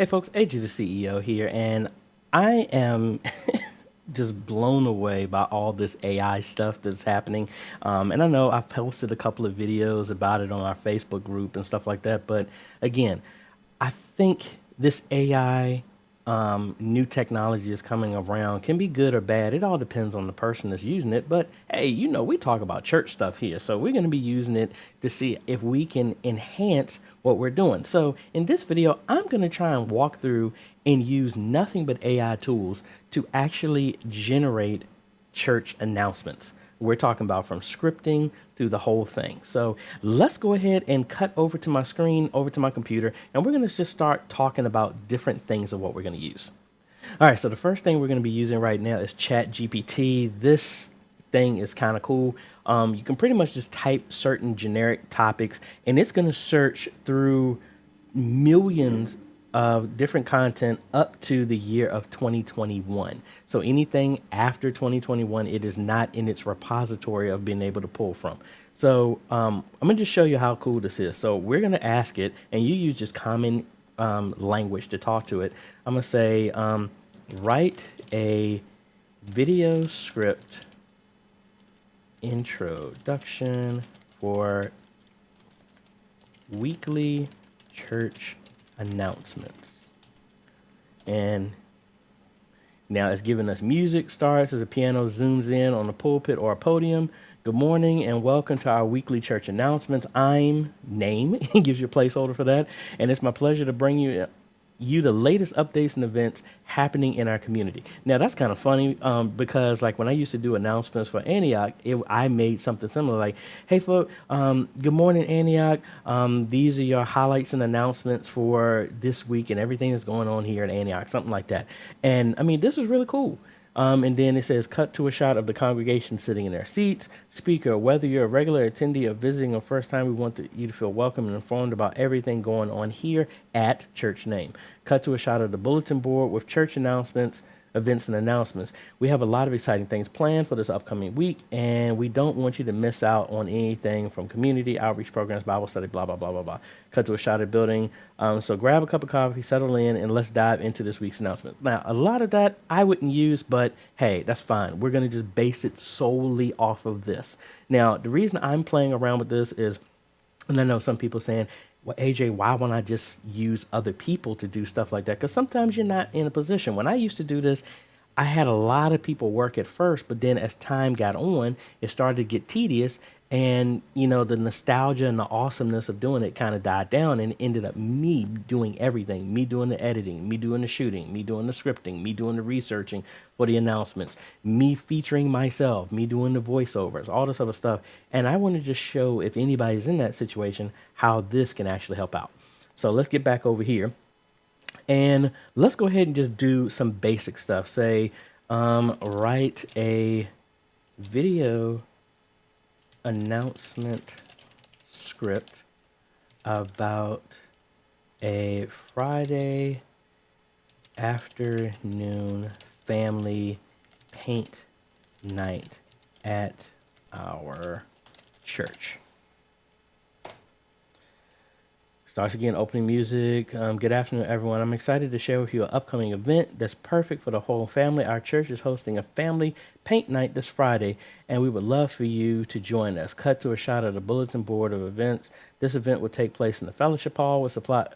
Hey folks, AJ the CEO here, and I am just blown away by all this AI stuff that's happening. And I know I've posted a couple of videos about it on our Facebook group and stuff like that. But again, I think this AI new technology is coming around can be good or bad. It all depends on the person that's using it. But hey, we talk about church stuff here. So we're going to be using it to see if we can enhance what we're doing. So in this video, I'm going to try and walk through and use nothing but AI tools to actually generate church announcements. We're talking about from scripting through the whole thing. So let's go ahead and cut over to my screen, over to my computer, and we're going to just start talking about different things of what we're going to use. All right, so the first thing we're going to be using right now is ChatGPT. This thing is kind of cool. You can pretty much just type certain generic topics, and it's going to search through millions of different content up to the year of 2021. So anything after 2021, it is not in its repository of being able to pull from. So I'm gonna just show you how cool this is. So we're gonna ask it, and you use just common language to talk to it. I'm gonna say, write a video script introduction for weekly church announcements. And now it's giving us music starts as a piano zooms in on a pulpit or a podium. Good morning and welcome to our weekly church announcements. I'm name. It gives you a placeholder for that. And it's my pleasure to bring you the latest updates and events happening in our community. Now that's kind of funny because like when I used to do announcements for Antioch, I made something similar like, hey folks, good morning Antioch. These are your highlights and announcements for this week and everything that's going on here at Antioch, something like that. And I mean, this is really cool. And then it says, cut to a shot of the congregation sitting in their seats. Speaker, whether you're a regular attendee or visiting or first time, we want you to feel welcome and informed about everything going on here at church name. Cut to a shot of the bulletin board with church announcements, events, and announcements. We have a lot of exciting things planned for this upcoming week, and we don't want you to miss out on anything from community outreach programs, Bible study, blah, blah, blah, blah, blah. Cut to a shot of building. So grab a cup of coffee, settle in, and let's dive into this week's announcement. Now, a lot of that I wouldn't use, but hey, that's fine. We're going to just base it solely off of this. Now, the reason I'm playing around with this is, and I know some people saying, well, AJ, why won't I just use other people to do stuff like that? Because sometimes you're not in a position. When I used to do this, I had a lot of people work at first, but then as time got on, it started to get tedious. And, the nostalgia and the awesomeness of doing it kind of died down and ended up me doing everything, me doing the editing, me doing the shooting, me doing the scripting, me doing the researching for the announcements, me featuring myself, me doing the voiceovers, all this other stuff. And I want to just show if anybody's in that situation, how this can actually help out. So let's get back over here and let's go ahead and just do some basic stuff. Say, write a video announcement script about a Friday afternoon family paint night at our church. Starts again, opening music. Good afternoon, everyone. I'm excited to share with you an upcoming event that's perfect for the whole family. Our church is hosting a family paint night this Friday, and we would love for you to join us. Cut to a shot of the bulletin board of events. This event will take place in the fellowship hall with supply.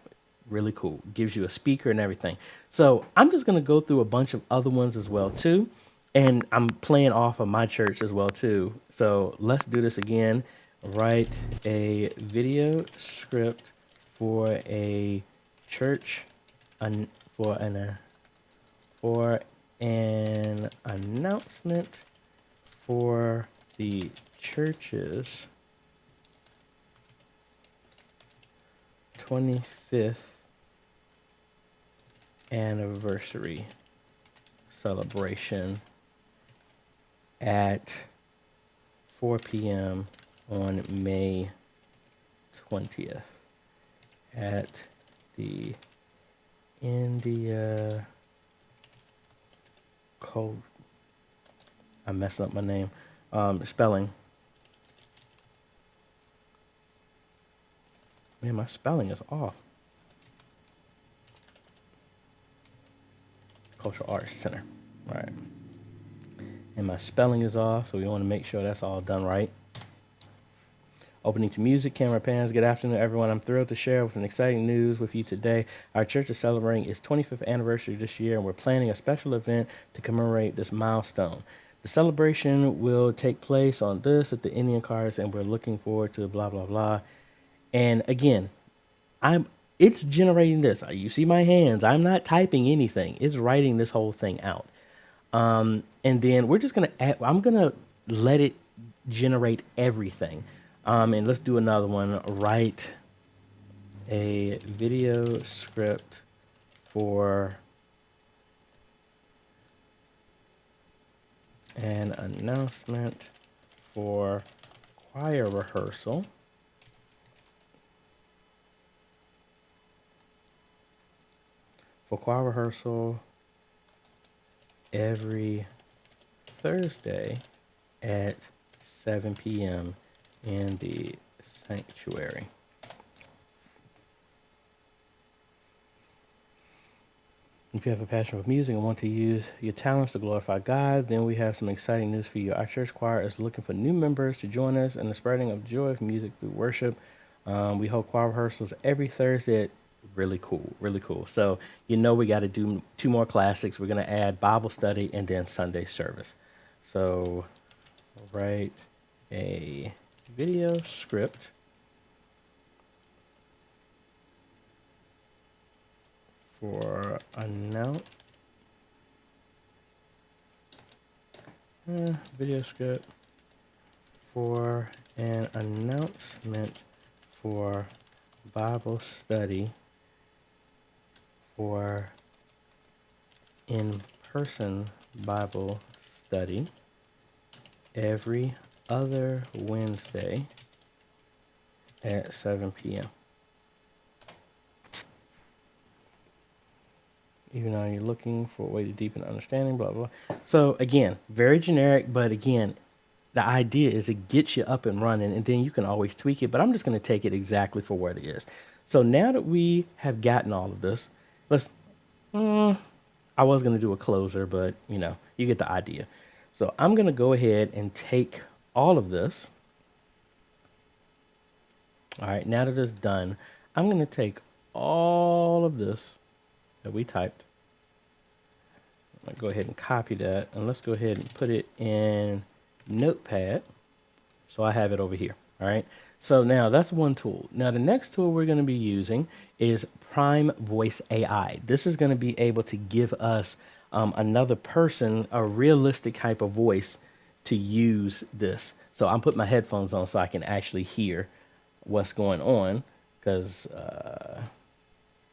Really cool. Gives you a speaker and everything. So I'm just going to go through a bunch of other ones as well, too. And I'm playing off of my church as well, too. So let's do this again. Write a video script for a church for an announcement for the church's 25th anniversary celebration at 4 p.m. on May 20th. At the India Code. I'm messing up my name. Spelling. Man, my spelling is off. Cultural Arts Center. All right. And my spelling is off, so we want to make sure that's all done right. Opening to music, camera pans. Good afternoon, everyone. I'm thrilled to share with an exciting news with you today. Our church is celebrating its 25th anniversary this year, and we're planning a special event to commemorate this milestone. The celebration will take place on this at the Indian Cards, and we're looking forward to blah, blah, blah. And again, it's generating this. You see my hands. I'm not typing anything. It's writing this whole thing out. And then we're just I'm going to let it generate everything. And let's do another one. Write a video script for an announcement for choir rehearsal. For choir rehearsal every Thursday at 7 p.m. in the sanctuary. If you have a passion for music and want to use your talents to glorify God, then we have some exciting news for you. Our church choir is looking for new members to join us in the spreading of joy of music through worship. We hold choir rehearsals every Thursday. Really cool. So, we got to do 2 more classics. We're going to add Bible study and then Sunday service. So, write a video script for video script for an announcement for Bible study for in-person Bible study every other Wednesday at 7 p.m. Even though you're looking for a way to deepen understanding, blah, blah, blah. So again, very generic, but again, the idea is it gets you up and running, and then you can always tweak it, but I'm just going to take it exactly for what it is. So now that we have gotten all of this, I was going to do a closer, but you get the idea. So I'm going to go ahead and take all of this. All right, now that it's done, I'm going to take all of this that we typed. I'm going to go ahead and copy that, and let's go ahead and put it in Notepad. So I have it over here. All right. So now that's one tool. Now the next tool we're going to be using is Prime Voice AI. This is going to be able to give us another person a realistic type of voice to use this. So I'm putting my headphones on so I can actually hear what's going on because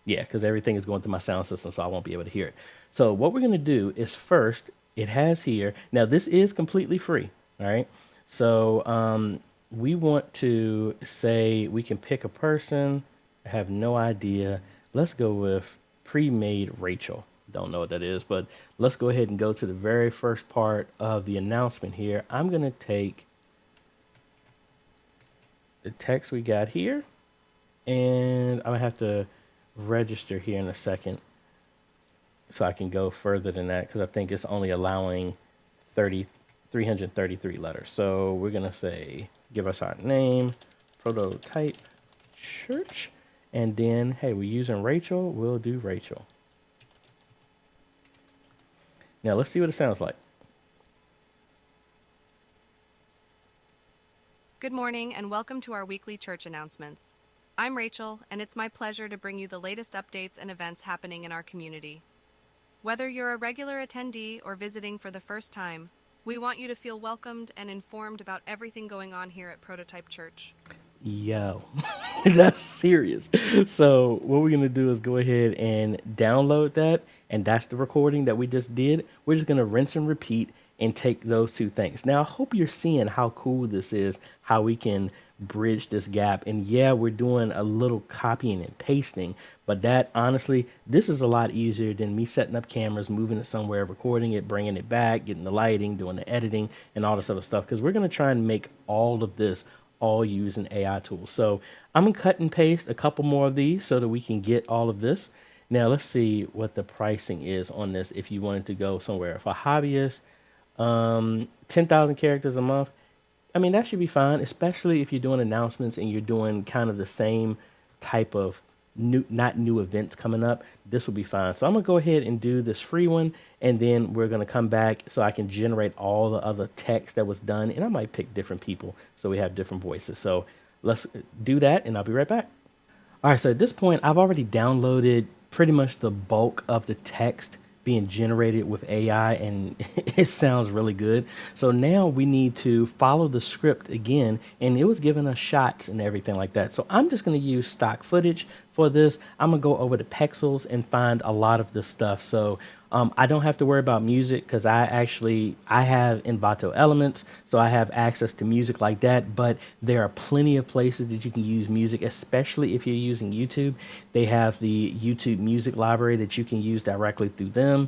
everything is going through my sound system, so I won't be able to hear it. So what we're going to do is first, it has here. Now this is completely free. All right. So we want to say we can pick a person. I have no idea. Let's go with pre-made Rachel. Don't know what that is, but let's go ahead and go to the very first part of the announcement here. I'm going to take the text we got here, and I'm going to have to register here in a second so I can go further than that because I think it's only allowing 333 letters. So we're going to say, give us our name, Prototype Church, and then, hey, we're using Rachel. We'll do Rachel. Now let's see what it sounds like. Good morning and welcome to our weekly church announcements. I'm Rachel, and it's my pleasure to bring you the latest updates and events happening in our community. Whether you're a regular attendee or visiting for the first time, we want you to feel welcomed and informed about everything going on here at Prototype Church. Yo, that's serious. So what we're going to do is go ahead and download that. And that's the recording that we just did. We're just going to rinse and repeat and take those 2 things. Now, I hope you're seeing how cool this is, how we can bridge this gap. And yeah, we're doing a little copying and pasting, but that honestly, this is a lot easier than me setting up cameras, moving it somewhere, recording it, bringing it back, getting the lighting, doing the editing and all this other stuff. Cause we're going to try and make all of this all using AI tools. So I'm going to cut and paste a couple more of these so that we can get all of this. Now let's see what the pricing is on this if you wanted to go somewhere. For hobbyists, 10,000 characters a month. I mean, that should be fine, especially if you're doing announcements and you're doing kind of the same type of not new events coming up. This will be fine. So I'm gonna go ahead and do this free one, and then we're gonna come back so I can generate all the other text that was done, and I might pick different people so we have different voices. So let's do that, and I'll be right back. All right, so at this point, I've already downloaded pretty much the bulk of the text being generated with AI, and it sounds really good. So now we need to follow the script again, and it was giving us shots and everything like that. So I'm just going to use stock footage for this. I'm going to go over to Pexels and find a lot of this stuff. So I don't have to worry about music because I have Envato Elements, so I have access to music like that. But there are plenty of places that you can use music, especially if you're using YouTube. They have the YouTube music library that you can use directly through them,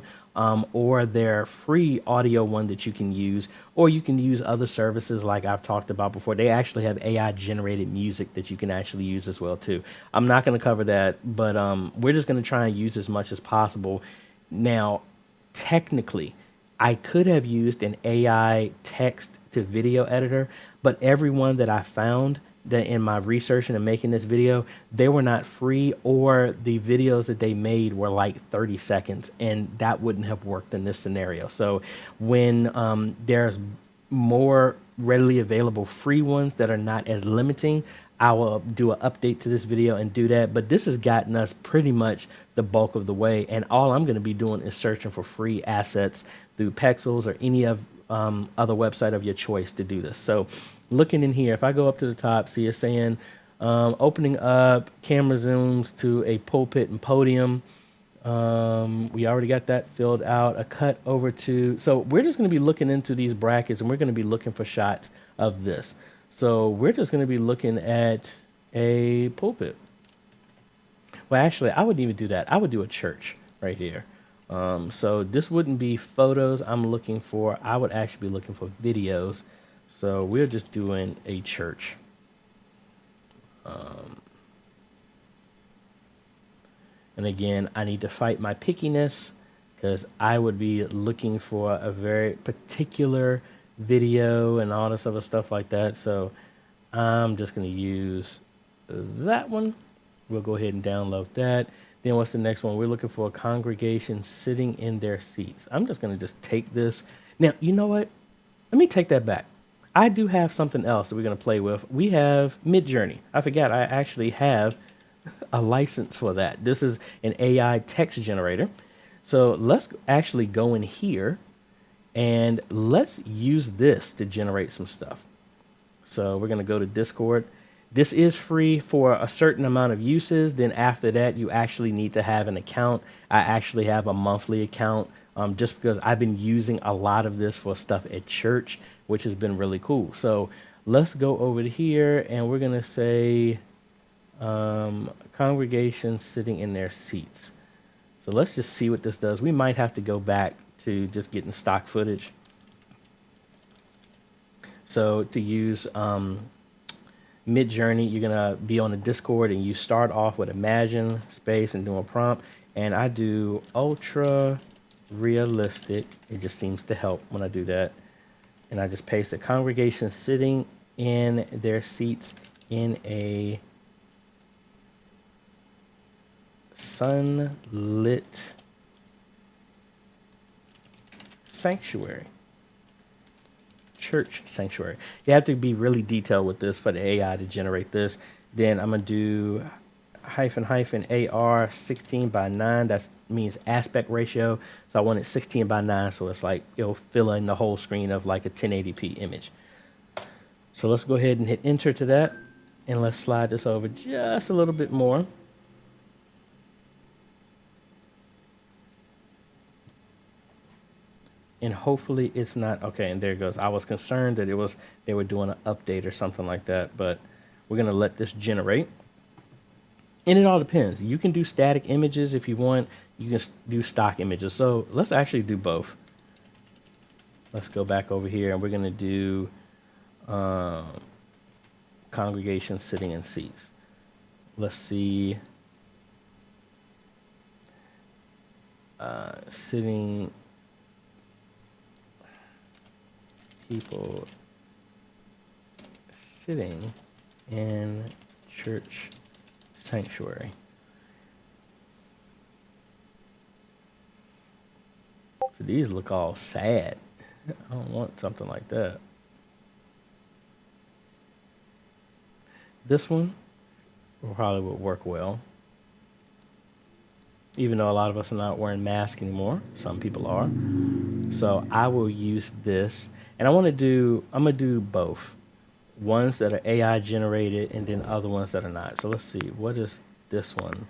or their free audio one that you can use, or you can use other services like I've talked about before. They actually have AI generated music that you can actually use as well too. I'm not going to cover that, but we're just going to try and use as much as possible. Now, technically, I could have used an AI text to video editor, but everyone that I found that in my research and in making this video, they were not free, or the videos that they made were like 30 seconds, and that wouldn't have worked in this scenario. So when there's more readily available free ones that are not as limiting, I will do an update to this video and do that. But this has gotten us pretty much the bulk of the way, and all I'm going to be doing is searching for free assets through Pexels or any of other website of your choice to do this. So looking in here, if I go up to the top, see it's saying opening up camera zooms to a pulpit and podium. We already got that filled out. A cut over to, so we're just going to be looking into these brackets, and we're going to be looking for shots of this. So we're just going to be looking at a pulpit. Well, actually, I wouldn't even do that. I would do a church right here. So this wouldn't be photos I'm looking for. I would actually be looking for videos. So we're just doing a church. And again, I need to fight my pickiness because I would be looking for a very particular video and all this other stuff like that. So I'm just going to use that one. We'll go ahead and download that. Then what's the next one? We're looking for a congregation sitting in their seats. I'm just going to just take this. Now, you know what? Let me take that back. I do have something else that we're going to play with. We have Midjourney. I forgot I actually have a license for that. This is an AI text generator. So let's actually go in here and let's use this to generate some stuff. So we're going to go to Discord. This is free for a certain amount of uses. Then after that, you actually need to have an account. I actually have a monthly account just because I've been using a lot of this for stuff at church, which has been really cool. So let's go over to here, and we're going to say congregation sitting in their seats. So let's just see what this does. We might have to go back to just getting stock footage. So to use Midjourney, you're gonna be on the Discord, and you start off with imagine space and do a prompt. And I do ultra realistic. It just seems to help when I do that. And I just paste a congregation sitting in their seats in a sunlit sanctuary. Church sanctuary. You have to be really detailed with this for the AI to generate this. Then I'm gonna do --AR 16 by 9. That means aspect ratio. So I want it 16 by 9, so it's like it'll fill in the whole screen of like a 1080p image. So let's go ahead and hit enter to that, and let's slide this over just a little bit more. And hopefully it's not okay. And there it goes. I was concerned that they were doing an update or something like that, but we're gonna let this generate. And it all depends. You can do static images if you want. You can do stock images. So let's actually do both. Let's go back over here, and we're gonna do congregation sitting in seats. Let's see. sitting people sitting in church sanctuary. So these look all sad. I don't want something like that. This one probably would work well. Even though a lot of us are not wearing masks anymore, some people are. So I will use this. And I'm gonna do both. Ones that are AI generated and then other ones that are not. So let's see, what is this one?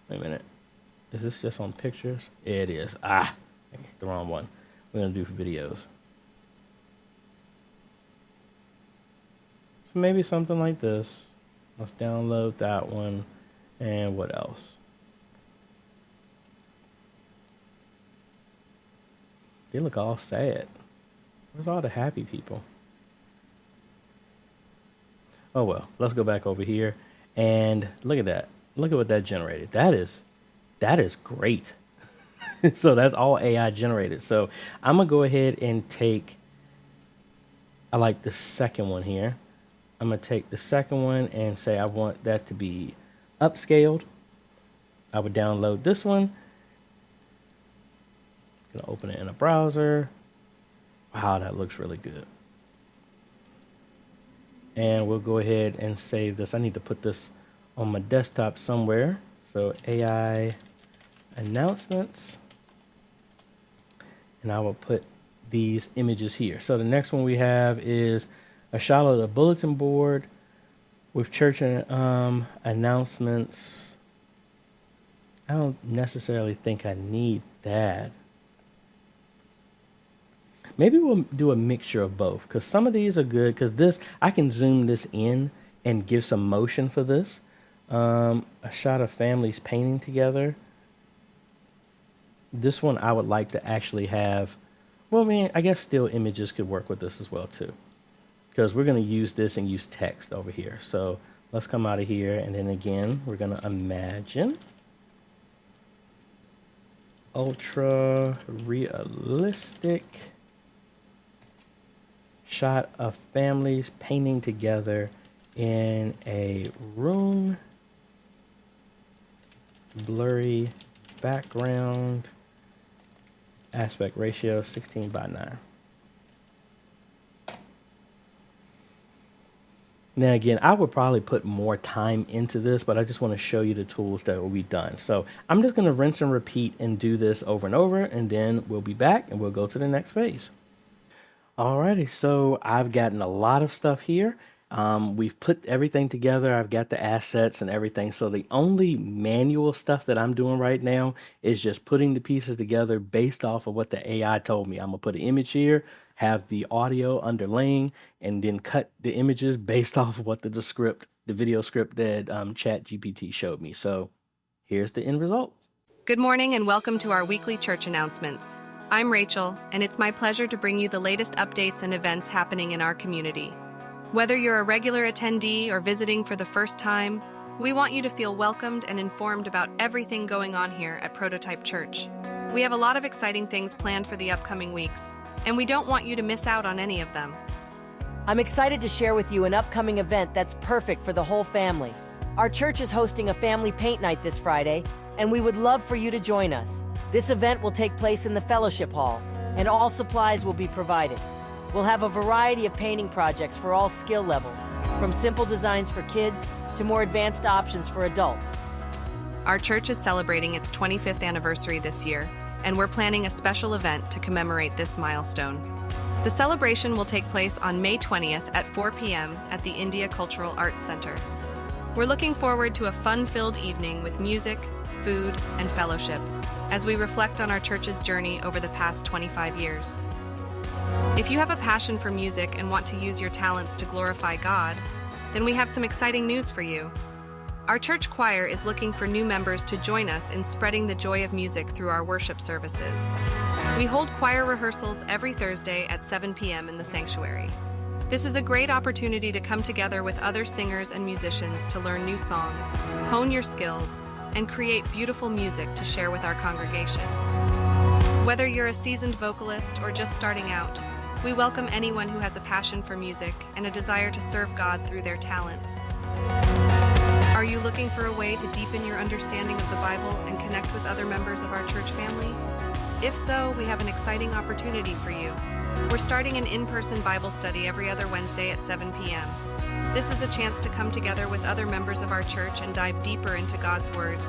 Wait a minute. Is this just on pictures? Yeah, it is. The wrong one. We're gonna do for videos. So maybe something like this. Let's download that one. And what else? They look all sad. Where's all the happy people? Oh well, let's go back over here and look at that. Look at what that generated. That is great. So that's all AI generated. So I'm gonna go ahead and take, I like the second one here. I'm gonna take the second one and say I want that to be upscaled. I would download this one. Gonna open it in a browser. Wow, that looks really good. And we'll go ahead and save this. I need to put this on my desktop somewhere. So AI announcements. And I will put these images here. So the next one we have is a shot of the bulletin board with church announcements. I don't necessarily think I need that. Maybe we'll do a mixture of both, because some of these are good, because this, I can zoom this in and give some motion for this. A shot of families painting together. This one I would like to actually have, well, I mean, I guess still images could work with this as well too, because we're going to use this and use text over here. So let's come out of here, and then again, we're going to imagine ultra realistic shot of families painting together in a room, blurry background, aspect ratio 16:9. Now again, I would probably put more time into this, but I just want to show you the tools that will be done. So I'm just going to rinse and repeat and do this over and over, and then we'll be back and we'll go to the next phase. Alrighty, so I've gotten a lot of stuff here. We've put everything together. I've got the assets and everything. So the only manual stuff that I'm doing right now is just putting the pieces together based off of what the AI told me. I'm gonna put an image here, have the audio underlaying, and then cut the images based off of what the video script that ChatGPT showed me. So here's the end result. Good morning and welcome to our weekly church announcements. I'm Rachel, and it's my pleasure to bring you the latest updates and events happening in our community. Whether you're a regular attendee or visiting for the first time, we want you to feel welcomed and informed about everything going on here at Prototype Church. We have a lot of exciting things planned for the upcoming weeks, and we don't want you to miss out on any of them. I'm excited to share with you an upcoming event that's perfect for the whole family. Our church is hosting a family paint night this Friday, and we would love for you to join us. This event will take place in the fellowship hall, and all supplies will be provided. We'll have a variety of painting projects for all skill levels, from simple designs for kids to more advanced options for adults. Our church is celebrating its 25th anniversary this year, and we're planning a special event to commemorate this milestone. The celebration will take place on May 20th at 4 p.m. at the India Cultural Arts Center. We're looking forward to a fun-filled evening with music, food, and fellowship, as we reflect on our church's journey over the past 25 years. If you have a passion for music and want to use your talents to glorify God, then we have some exciting news for you. Our church choir is looking for new members to join us in spreading the joy of music through our worship services. We hold choir rehearsals every Thursday at 7 p.m. in the sanctuary. This is a great opportunity to come together with other singers and musicians to learn new songs, hone your skills, and create beautiful music to share with our congregation. Whether you're a seasoned vocalist or just starting out, we welcome anyone who has a passion for music and a desire to serve God through their talents. Are you looking for a way to deepen your understanding of the Bible and connect with other members of our church family? If so, we have an exciting opportunity for you. We're starting an in-person Bible study every other Wednesday at 7 p.m. This is a chance to come together with other members of our church and dive deeper into God's Word,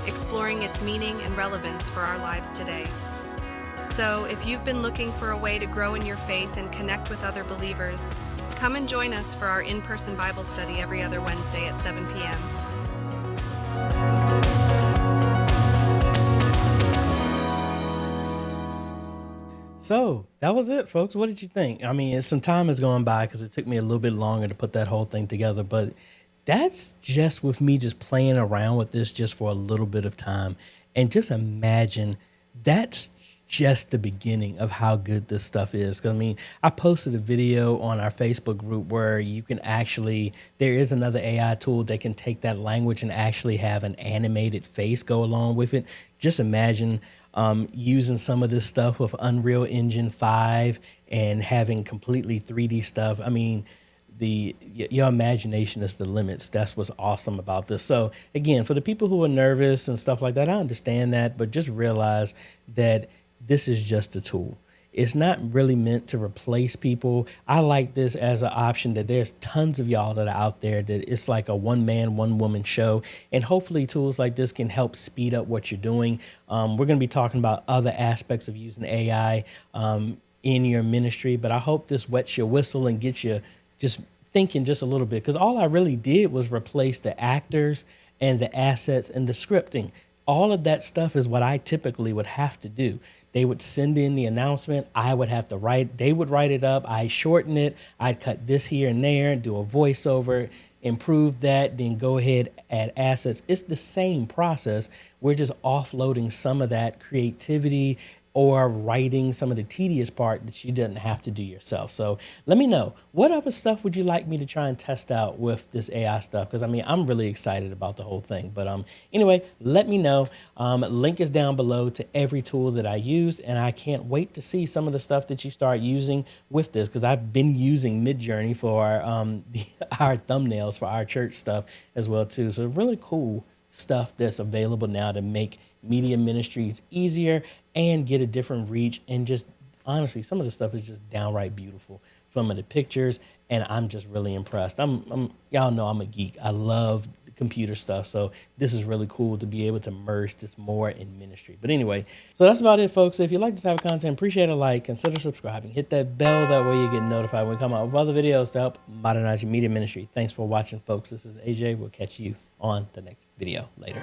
exploring its meaning and relevance for our lives today. So, if you've been looking for a way to grow in your faith and connect with other believers, come and join us for our in-person Bible study every other Wednesday at 7 p.m. So that was it, folks. What did you think? I mean, some time has gone by because it took me a little bit longer to put that whole thing together, but that's just with me just playing around with this just for a little bit of time. And just imagine that's just the beginning of how good this stuff is. 'Cause I mean, I posted a video on our Facebook group where you can actually, there is another AI tool that can take that language and actually have an animated face go along with it. Just imagine using some of this stuff with Unreal Engine 5 and having completely 3D stuff. I mean, your imagination is the limits. That's what's awesome about this. So again, for the people who are nervous and stuff like that, I understand that, but just realize that this is just a tool. It's not really meant to replace people. I like this as an option that there's tons of y'all that are out there that it's like a one man, one woman show. And hopefully tools like this can help speed up what you're doing. We're going to be talking about other aspects of using AI in your ministry, but I hope this wets your whistle and gets you just thinking just a little bit, because all I really did was replace the actors and the assets and the scripting. All of that stuff is what I typically would have to do. They would send in the announcement. I would have to write. They would write it up. I shorten it. I'd cut this here and there, do a voiceover, improve that, then go ahead, add assets. It's the same process. We're just offloading some of that creativity or writing some of the tedious part that you didn't have to do yourself. So let me know, what other stuff would you like me to try and test out with this AI stuff? Because I mean, I'm really excited about the whole thing. But anyway, let me know. Link is down below to every tool that I used, and I can't wait to see some of the stuff that you start using with this, because I've been using Midjourney for our thumbnails for our church stuff as well too. So really cool stuff that's available now to make media ministries easier and get a different reach. And just honestly, some of the stuff is just downright beautiful, some of the pictures, and I'm just really impressed. Y'all know I'm a geek. I love the computer stuff, so this is really cool to be able to merge this more in ministry. But anyway, so that's about it, folks. So if you like this type of content, appreciate a like, consider subscribing, hit that bell, that way you get notified when we come out with other videos to help modernize your media ministry. Thanks for watching, folks. This is AJ. We'll catch you on the next video later.